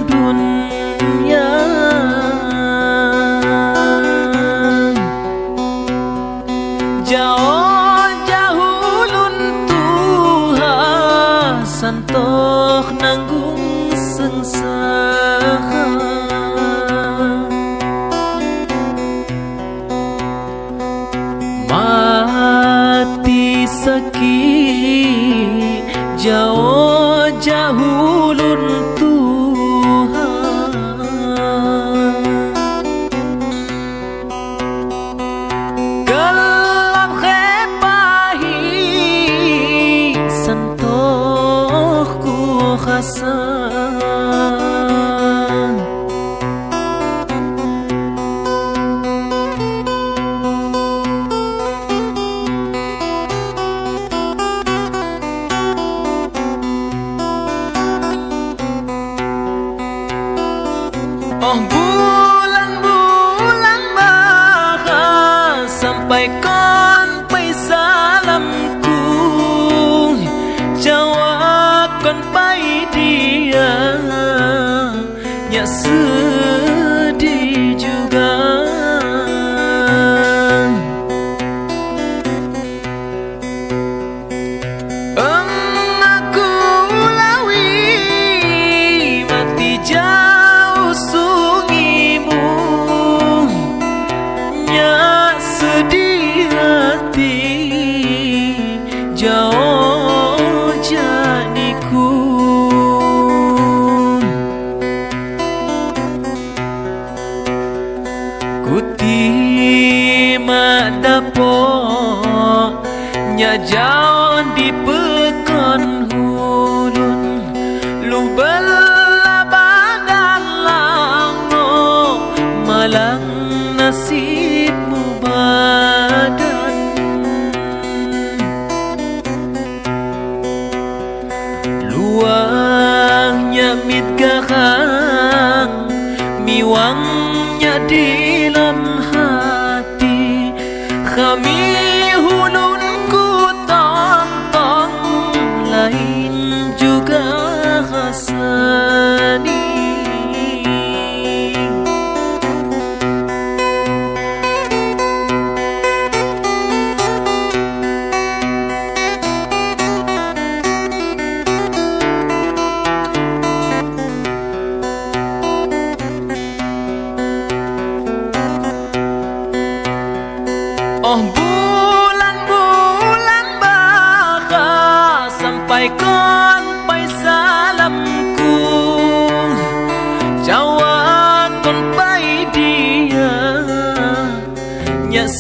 dunia. Jauh-jauh lun Tuhan santoh nanggung sengsara. Mati sakit jauh-jauh lun Tuhan. Kelam khepahi santoh ku khasan. Oh bulan-bulan bahas sampai kon salamku, jawab kon pai dia nya sedih juga. Aku lawi mati jauh sungimu, nya sedih hati jauh jadiku. Ku terima dapok nya jauh di pekon hulun, lu belabagan lango malang nasibmu badan. Luangnya mit gahang miwangnya di dalam hati, kami hulun ku tonton lain juga rasani. Oh bulan-bulan bahas sampai kon pai salamku, jawab kon pai dia nya